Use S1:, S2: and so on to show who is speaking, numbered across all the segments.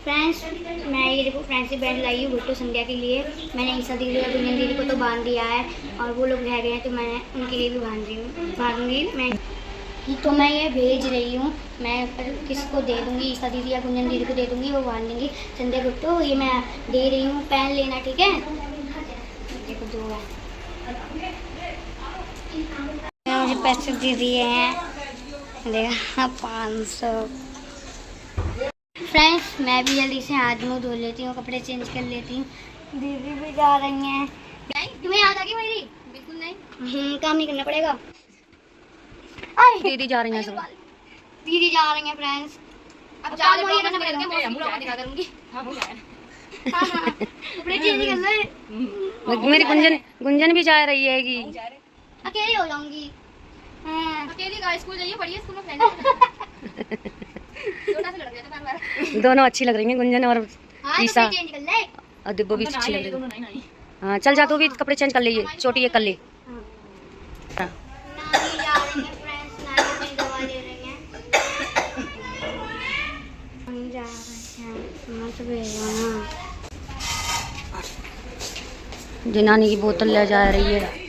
S1: Friends, मैं ये देखो फ्रेंड्स बैंड लाई हूँ गुड्डू संध्या के लिए। मैंने ईसा दीदी और गुंजन दीदी को तो बांध दिया है और वो लोग रह गए हैं तो मैं उनके लिए भी बांधूंगी मैं। तो मैं ये भेज रही हूँ, मैं किसको दे दूँगी, ईसा दीदी या गुंजन दीदी को दे दूँगी, वो बांध देंगी। संध्या गुड्डू ये मैं दे रही हूँ, पेन लेना ठीक है। देखो 2 है, मुझे पैसे दे दिए हैं, देखा 500। फ्रेंड्स, मैं भी जल्दी से हाथ मुँह धो लेती हूँ, कपड़े चेंज कर लेती हूँ। दीदी भी जा रही हैं। तुम्हें याद आ गई मेरी? बिल्कुल नहीं। काम नहीं करना पड़ेगा।
S2: दीदी जा रही हैं,
S1: दीदी जा रही हैं फ्रेंड्स। अब जा रही हैं, कपड़े चेंज कर ले।
S2: मेरी गुंजन भी जा रही है कि
S1: अकेली हो जाऊंगी।
S3: अकेली स्कूल जाइए, पढ़िए स्कूल में फ्रेंड
S2: दोनों अच्छी लग रही हैं, गुंजन और ईसा।
S1: चेंज कर ले।
S2: और दिब्बो भी अच्छी लग रही है। हाँ चल जा, तू भी कपड़े चेंज कर लीजिए, छोटी ये कर ले।
S1: नानी जा रही हैं फ्रेंड्स, नानी अपनी दवा ले रही हैं। हम जा रहे हैं, मत भेजो ना।
S2: जी नानी की बोतल ले जा रही है।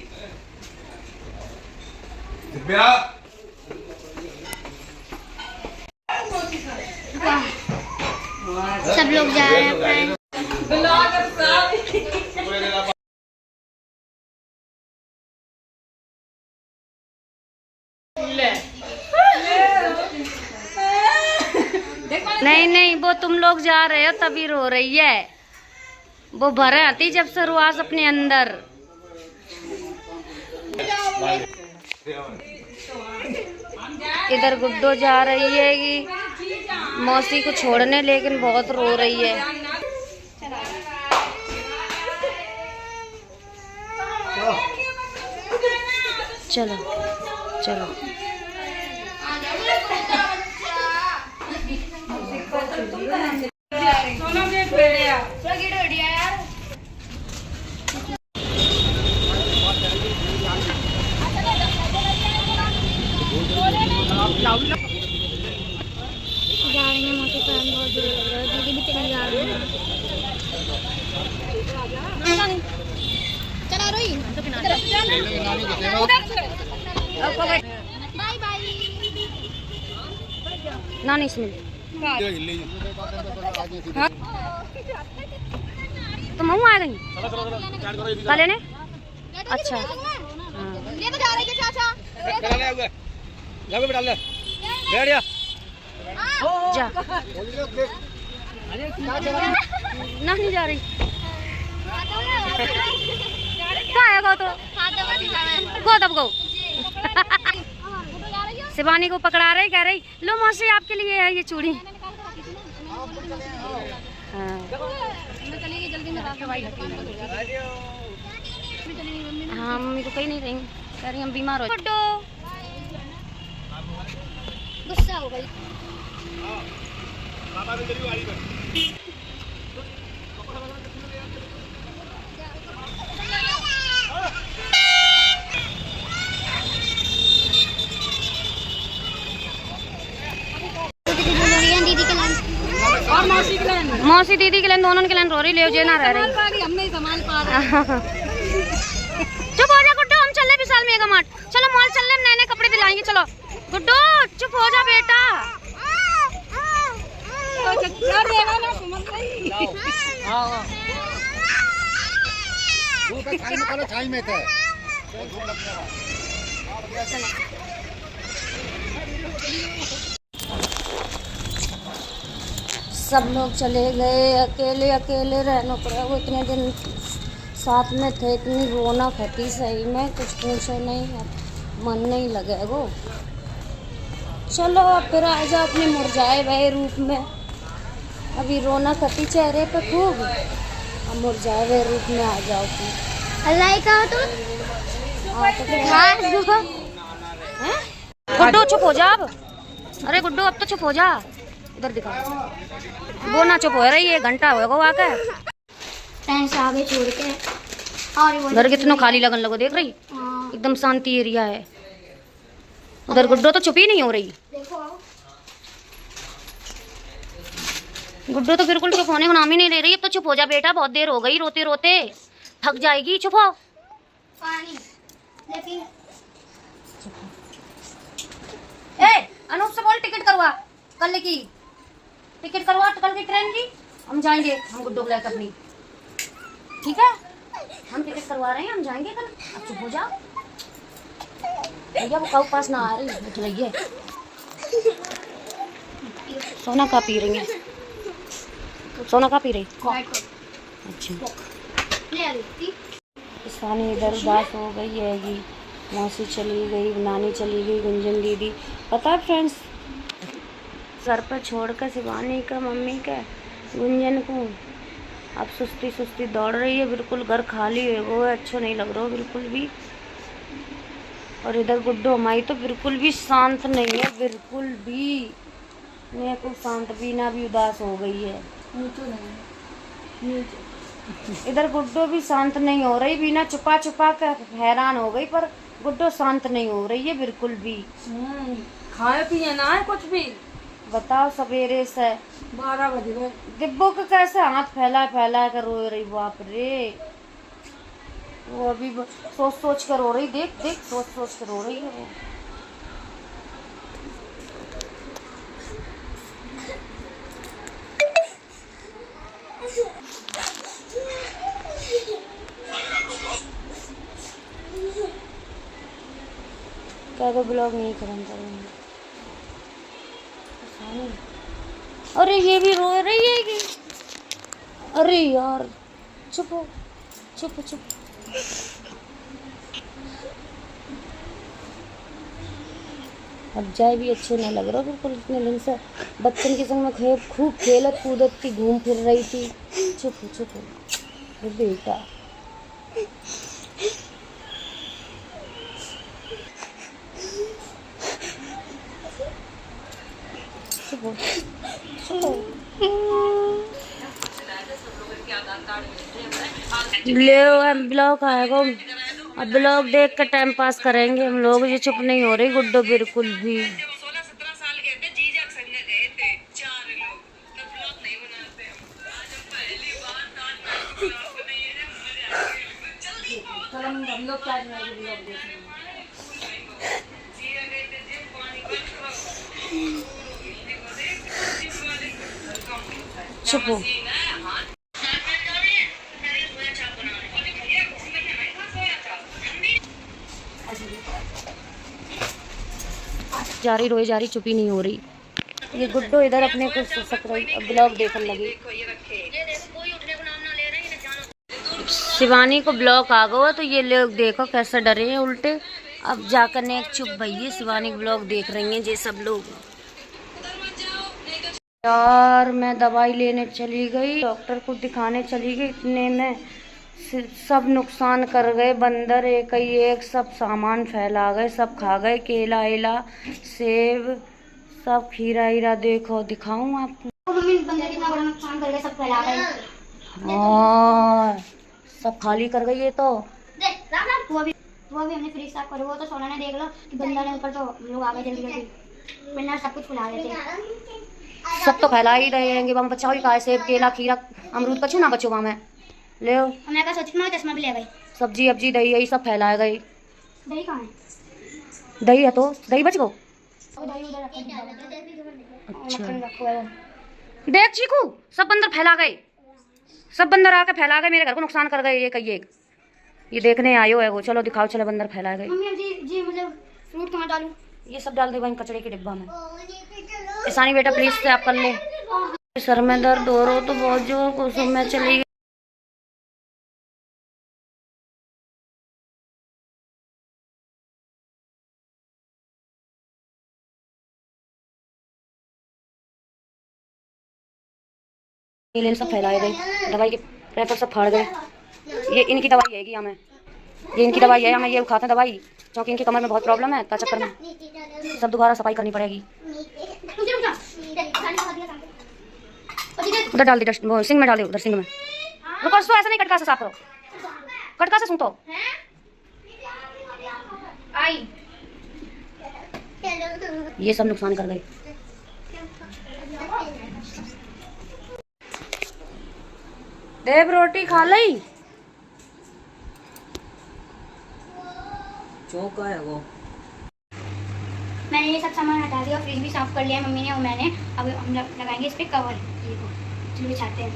S1: सब लोग जा रहे हैं फ्रेंड्स।
S2: नहीं नहीं, वो तुम लोग जा रहे हो तभी रो रही है। वो भर आती जब शुरुआत अपने अंदर। इधर गुड्डो जा रही है कि मौसी को छोड़ने, लेकिन बहुत रो रही है। चलो चलो
S1: जा रही हैं मोटी बहन, बहुत दूर लग रहा है। दीदी भी चली जा रही है। चला रही बाय बाय
S2: नानी इसमें तो मऊ आ गई कल लेने। अच्छा
S1: ले तो जा रही है चाचा।
S2: जा नहीं जा रही। कहाँ है गो? तो गो तब गो। शिवानी को पकड़ा रही, कह रही लो मौसी आपके लिए है ये चूड़ी। हाँ मम्मी को कहीं नहीं रही, कह रही हम बीमार हो।
S1: गुस्सा हो गई।
S2: मौसी दीदी के लिए, दोनों के लिए रो रही, ले जे ना रह रही।
S3: हमने संभाल पा रहे।
S2: चुप हो जा गुड्डू, हम चले विशाल मेगा मार्ट। चलो मॉल चलने, नए नए कपड़े दिलाएंगे। चलो गुड्डू चुप हो जा बेटा। सब लोग चले गए, अकेले अकेले रहना पड़ा। वो इतने दिन साथ में थे, इतनी रौनक होती सही में कुछ पूछो नहीं, मन नहीं लगे वो। चलो अब फिर आ जाओ अपने मुरझाए भए रूप में। अभी रौनक होती चेहरे पे खूब, अब मुरझाए हुए रूप में आ जाओ तुम।
S1: अल्लाह का तो
S2: गुड्डू चुप हो जा अब। अरे गुड्डू अब तो चुप हो जा, इधर दिखा। वो ना चुप हो रही है, घंटा होगा आकर।
S1: फ्रेंड्स आगे छोड़ के और
S2: उधर कितना खाली लगन लगो, देख रही एकदम शांति एरिया है। उधर गुड्डो तो चुप ही नहीं हो रही।
S1: देखो
S2: गुड्डो तो बिल्कुल चुप होने को नाम ही नहीं ले रही। अब तो चुप हो जा बेटा, बहुत देर हो गई रोते रोते, थक जाएगी। चुप हो।
S1: पानी लेकिन
S2: ए अनूप से बोल टिकट करवा, कल की टिकट करवा, कल की ट्रेन की। हम जाएंगे, हम गुड्डो को लेकर अपनी, ठीक है? हम टिकट करवा रहे हैं, हम जाएंगे कल। अब चुप हो जाओ भैया, वो कब पास ना आ रही उठ रही है। सोना का पी रही है? सोना का पी रही? अच्छा।
S1: ले आ रही
S2: सानी इधर उदास हो गई है, ये मौसी चली गई, नानी चली गई, गुंजन दीदी। पता है फ्रेंड्स, सर पर छोड़कर शिवानी का, मम्मी का, गुंजन को अब सुस्ती सुस्ती दौड़ रही है। बिल्कुल घर खाली है, वो अच्छा नहीं लग रहा बिल्कुल भी। और इधर गुड्डो हमारी तो बिल्कुल भी शांत नहीं है, बिल्कुल भी। मैं को शांत बीना भी उदास हो गई है। इधर गुड्डो भी शांत नहीं हो रही, बीना छुपा छुपा कर हैरान हो गई, पर गुड्डो शांत नहीं हो रही है बिल्कुल भी।
S3: खाए पिए ना है कुछ भी।
S2: बताओ, सवेरे से
S3: 12 बज गए।
S2: डिब्बो के कैसे हाथ फैला फैला कर रो रही, बाप रे। वो अभी सोच सोच कर रो रही, देख देख, सोच सोच कर रो रही है वो। क्या तो ब्लॉग नहीं करेंगे। अरे ये भी रो रही है कि? अरे यार चुप हो, चुप चुप। अब जाए भी अच्छे नहीं लग रहा बिल्कुल। इतने दिन से बच्चन के संग में खूब खेलत कूदत थी, घूम फिर रही थी। चुप चुप बेटा। ले ब्लॉग आएगा, अब ब्लॉग देख कर टाइम पास करेंगे हम लोग। ये चुप नहीं हो रही गुड्डो बिल्कुल भी। चुप हो। जा रही रोई जा रही, चुप ही नहीं हो रही। ये गुड्डो इधर अपने को सक रही, अब ब्लॉग देखने लगी। शिवानी को ब्लॉग आ गया तो ये लोग देखो कैसे डरे हैं उल्टे। अब जाकर ने चुप भैया, शिवानी ब्लॉग देख रही हैं ये सब लोग। यार मैं दवाई लेने चली गई, डॉक्टर को दिखाने चली गई, इतने में सब नुकसान कर गए बंदर। एक सब सामान फैला गए, सब खा गए, केला एला सेब सब, खीरा हीरा। देखो दिखाऊं आपको।
S1: मम्मी बंदर कितना बड़ा नुकसान कर गए, सब फैला गए।
S2: हाँ सब खाली कर गई ये तो।
S1: देख राम राम, वो भी हमने फ्रिज साफ करो, वो तो सोना ने देख लो कि बंदर ने ऊपर, तो लोग आ गए जल्दी जल्दी, वरना सब कुछ फैला देते।
S2: सब तो फैला ही रहेंगे। वहाँ बच्चा ही खाए, सेब केला खीरा अमरूद, बचो ना बचो वहाँ में ले।
S1: हमने कहा सोची मैं चश्मा भी ले गई।
S2: सब्जी अब्जी दही यही सब फैलाए गई।
S1: दही कहाँ है?
S2: दही है तो दही बच गो।
S1: दही उधर
S2: अच्छा देख चीकू, सब बंदर फैला गए, सब बंदर आके फैला गए, मेरे घर को नुकसान कर गए। ये कहिए ये देखने आयो है वो। चलो दिखाओ, चलो बंदर फैला गए।
S1: मम्मी जी मतलब फ्रूट कहाँ डालूं?
S2: ये सब डाल दे वहीं कचड़े के डिब्बा में। ईशानी बेटा प्लीज से आप कर ले। सर में दर्द हो रहा तो बहुत जोर को, सब मैं चली गई। ये सब फैलाए गए, दवाई के रैपर सब फाड़ गए। ये इनकी दवाई है हमें, ये इनकी दवाई है, हमें ये खाते हैं दवाई, क्योंकि इनकी कमर में बहुत प्रॉब्लम है। तो चक्कर में सब दोबारा सफाई करनी पड़ेगी। उधर डाल दी डस्ट, वो सिंक में डाल दी, उधर सिंक में। रुको उसको ऐसा नहीं, कटका से साफ करो, कटका से सूंघो। ये सब नुकसान कर गए। देव रोटी खा ली। चौका है वो।
S1: मैंने ये सब सामान हटा दिया, फ्रिज भी साफ कर लिया है मम्मी ने और मैंने। अब हम लगाएंगे इस पे कवर। ये देखो चलो बिछाते हैं।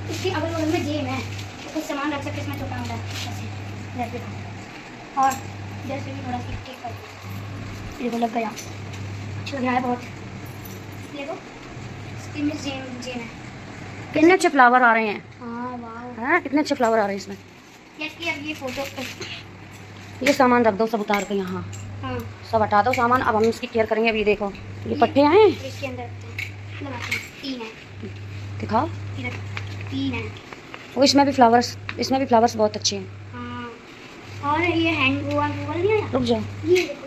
S1: इसके अगल बगल में जेब है तो कुछ सामान रख सकते इसमें, छोटा मोटा ऐसे घर पे। और जैसे भी थोड़ा सा ठीक कर, ये तो लग गया, अच्छा लग रहा है बहुत। देखो इसके में जेब है।
S2: कितने अच्छे फ्लावर आ रहे हैं।
S1: हाँ वाह,
S2: हैं कितने अच्छे फ्लावर आ रहे हैं इसमें।
S1: इसकी अब ये फोटो।
S2: ये सामान रख दो सब उतार के यहाँ।
S1: हाँ
S2: सब हटा दो सामान। अब हम इसकी केयर करेंगे। अभी देखो ये पट्टे आए हैं,
S1: इसके अंदर रखते हैं, लगाते हैं। 3 है,
S2: दिखाओ।
S1: इधर 3 है।
S2: वो इसमें भी फ्लावर्स बहुत अच्छे हैं।
S1: हाँ और ये हैंड वो नहीं आया,
S2: रुक जाओ।
S1: ये देखो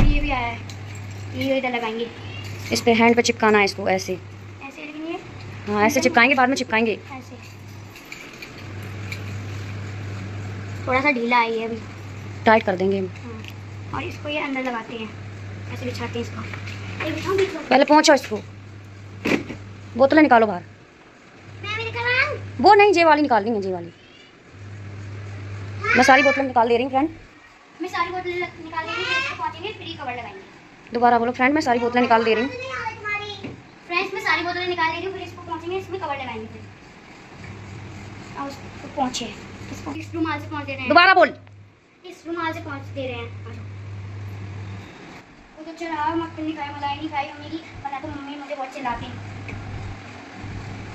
S1: ये भी आया है, ये इधर लगाएंगे।
S2: इस पे हैंड पे चिपकाना है इसको ऐसे।
S1: ऐसे लेकिन
S2: हाँ ऐसे चिपकाएंगे, बाद में चिपकाएंगे।
S1: ऐसे थोड़ा सा ढीला है ये अभी,
S2: टाइट कर देंगे हम।
S1: हाँ। और इसको ये अंदर लगाते हैं, ऐसे बिछाते हैं इसको। ये बिछाओ बिछाओ।
S2: पहले पहुंचो इसको। बोतलें निकालो बाहर।
S1: मैं भी निकालूं?
S2: वो नहीं, जे वाली निकाल रही है, जे वाली। मैं सारी बोतलें निकाल दे रही हूँ फ्रेंड।
S1: मैं सारी बोतलें निकाल देंगे, फिर इसको पहुंचेंगे, फिर कवर लगाएंगे।
S2: दोबारा बोलो फ्रेंड। मैं सारी बोतलें निकाल दे रही हूँ।
S1: फ्रेंड्स मैं सारी बोतलें निकाल दे रही हूँ, फिर इसको पहुंचेंगे, इसमें कवर लगाएंगे। फिर और उसको पहुंचे, इसको इस रुमाल से पहुंच दे रहे हैं।
S2: दोबारा बोल।
S1: इस रुमाल से पहुंच दे रहे हैं। वो तो चढ़ा मक्खन नहीं खाया, मलाई नहीं खाई मम्मी की, वरना तो मम्मी मुझे बहुत चिल्लाती।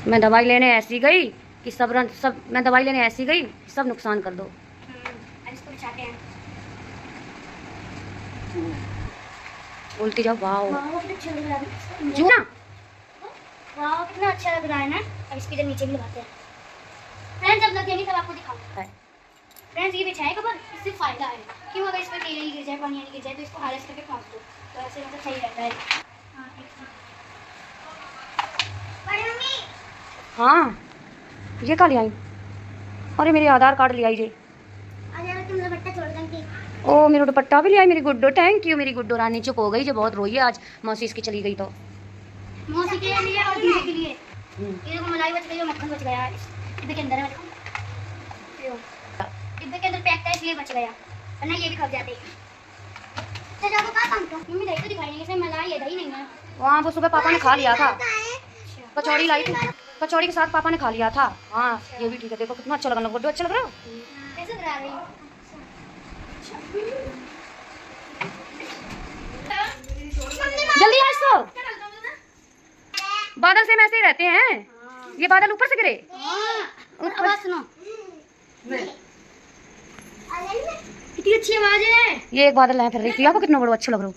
S2: मैं दवाई लेने ऐसी गई कि मैं दवाई लेने ऐसी गई सब नुकसान कर दो।
S1: अब इसको बिछाते हैं।
S2: बोलती जाओ। वाओ
S1: वाह कितना अच्छा लग रहा है।
S2: जूना।
S1: वाह कितना अच्छा लग रहा है ना। अब इसके इधर नीचे भी लगाते हैं। फ्रेंड्स अब लग जाएंगे तब आपको दिखाऊंगा। फ्रेंड्स ये बिछाए कवर, इससे फायदा है क्यों, अगर इस पर तेल गिर जाए, पानी गिर जाए तो इसको हालत करके पहुँच दो, तो ऐसे मतलब सही रहता है।
S2: हाँ ये कहाँ ले आई? अरे मेरे आधार कार्ड ले आई जे।
S1: तुम दुपट्टा छोड़ देंगे।
S2: ओ मेरा दुपट्टा भी ले आई मेरी गुड्डो। थैंक यू मेरी गुड्डो रानी। चुप हो गई जो बहुत रोई है आज मौसी इसकी चली गई तो।
S1: मौसी के लिए और दीदी के लिए। ये देखो मलाई बच गई और मक्खन बच गया डिब्बे के अंदर है। डिब्बे के अंदर पैक था इसलिए बच गया, वरना ये भी खप जाते। चाचा को कहाँ काम था? मम्मी दही तो दिखाई नहीं, इसमें मलाई है, दही नहीं है।
S2: वहाँ वो सुबह पापा ने खा लिया था, कचौड़ी लाई थी, कचौड़ी के साथ पापा ने खा लिया था। हाँ ये भी ठीक है। देखो कितना अच्छा लगा ना गुड्डो। अच्छा लग रहा है।
S1: कैसे लग रहा है?
S2: जल्दी आ इसको। बादल सेम ऐसे ही रहते हैं। ये बादल ऊपर से गिरे।
S1: आवाज सुनो, कितनी अच्छी आवाज है।
S2: ये एक बादल है फिर रही थी। आपको कितना बड़ा अच्छा लग रहा है।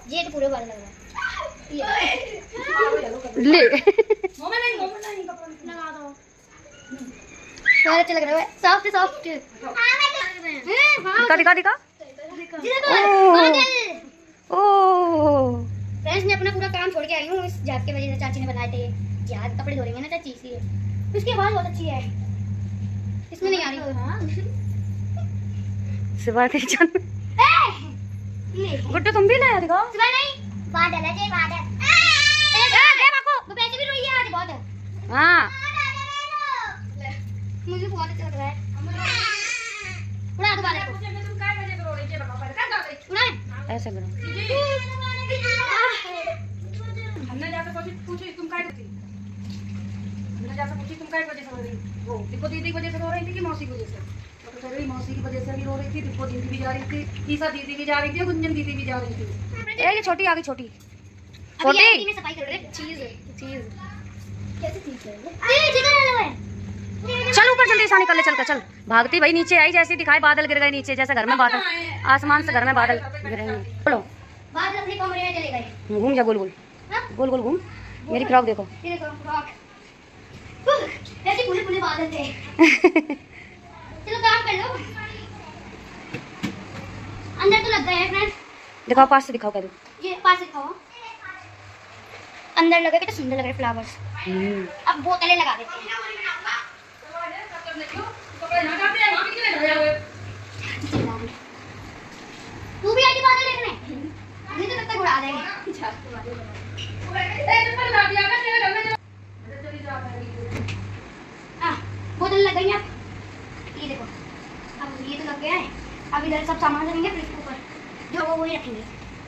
S1: ये तो पूरे बादल लग रहा है।
S2: ले
S1: लगा दो। बहुत अच्छा लग रहा है, सॉफ्ट सॉफ्ट।
S2: दिखा दिखा दिखा। ओह
S1: फ्रेंड्स मैं अपना पूरा काम छोड़ के आई हूँ इस जात के वजह से। चाची ने बनाए थे जात, कपड़े धो रही है ना चाची, इसलिए। उसकी आवाज बहुत अच्छी है, इसमें नहीं आ रही।
S2: सिवा चल गुड्डू तुम भी लाया दिखाओ।
S1: सुबह नहीं, बादल है, बादल। वो पैसे भी रोई है आज बहुत।
S2: हाँ
S1: मुझे बहुत अच्छा लग रहा है। उड़ा दो बादल को। उड़ा
S2: ऐसे करो।
S3: हमने जाकर पूछी तुम काय करती? हमने जाकर पूछी तुम काय वजह से रो रही? वो दीपो दीदी की वजह से रो रही थी कि मौसी की वजह से? तो कह रही मौसी की वजह से भी रो रही थी, दीपो दीदी भी जा रही थी, ईसा दीदी भी जा रही थी, गुंजन दीदी भी जा रही थी।
S2: ये छोटी आ गई, छोटी
S1: अभी
S2: छोटी।
S1: में सफाई कर रहे हैं। चीज कैसे चीज है? ये जिगर वाला है।
S2: चल ऊपर जल्दी ईसा निकल ले। चल कर चल। भागती भाई नीचे आई, जैसे दिखाई बादल गिर गए नीचे, जैसे घर में बादल आसमान से घर में बादल गिरेंगे। बोलो
S1: बादल अपने कमरे में चले गए।
S2: घूम जा गोल गोल गोल गोल घूम। मेरी फ्रॉक देखो।
S1: ये देखो फ्रॉक। ऐसे पूरे पूरे बादल थे। चलो काम कर लो। अंदर तो लग गए हैं फ्रेंड्स।
S2: दिखाओ पास से दिखाओ। कर
S1: ये पास से खाओ। अंदर लगे कितना सुंदर लग रहे फ्लावर्स। अब बोतलें लगा देते हैं। तू भी आई थी बादल देखने? नहीं तो तब तक उड़ा देंगे। बोतल लग गई अब। ये देखो, अब ये तो लग गया है। अब इधर सब सामान रखेंगे फ्रिज के ऊपर, जो वो वही रखेंगे,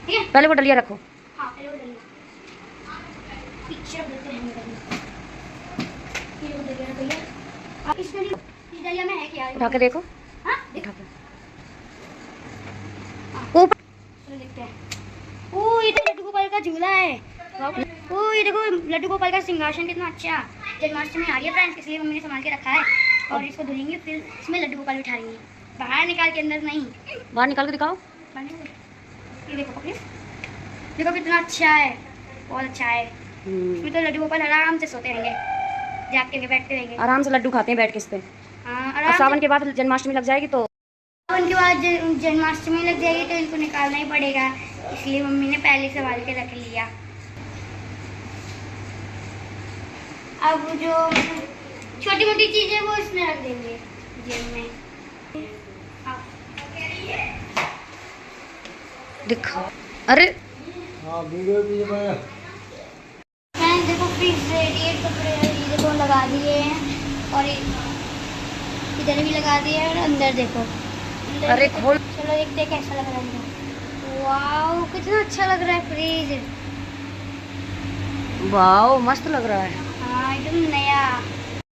S1: ठीक है।
S2: पहले वो डलिया रखो।
S1: हाँ पहले वो डलिया पीछे रख देते हैं। ये वो डलिया रख भैया। अब इस डलिया में है क्या?
S2: उठा के देखो।
S1: हाँ
S2: उठा के
S1: ऊपर चलो देखते हैं। ओ ये तो लड्डू गोपाल का झूला है। ओ ये देखो लड्डू गोपाल का सिंहासन कितना अच्छा। जन्माष्टमी आ रही है फ्रेंड्स, इसलिए मम्मी ने संभाल के रखा है। और इसको धुलेंगे, फिर इसमें लड्डू गोपाल बिठा देंगे, बाहर निकाल के, अंदर नहीं।
S2: बाहर निकाल के दिखाओ।
S1: ये देखो पकड़िए, देखो कितना अच्छा है, बहुत अच्छा है। इसमें तो लड्डू गोपाल आराम से सोते रहेंगे, जागते रहेंगे, बैठते रहेंगे,
S2: आराम से लड्डू खाते हैं बैठ के इस पे।
S1: हाँ
S2: और
S1: आराम
S2: सावन के बाद जन्माष्टमी लग जाएगी तो
S1: उनके बाद जन्माष्टमी लग जाएगी तो इनको निकालना ही पड़ेगा, इसलिए मम्मी ने पहले संभाल के रख लिया। अब जो छोटी मोटी चीजें वो इसमें रख देंगे जेब में।
S2: दिखा। अरे
S1: फ्रेंड्स देखो फ्रिज रेडिएट कपड़े ये देखो लगा दिए हैं, और इधर भी लगा दिए हैं, और अंदर देखो अंदर
S2: अरे
S1: देखो।
S2: खोल।
S1: चलो देखते हैं कैसा लग रहा है। वाओ कितना अच्छा लग रहा है फ्रिज।
S2: वाओ मस्त लग रहा है।
S1: हाँ एकदम नया।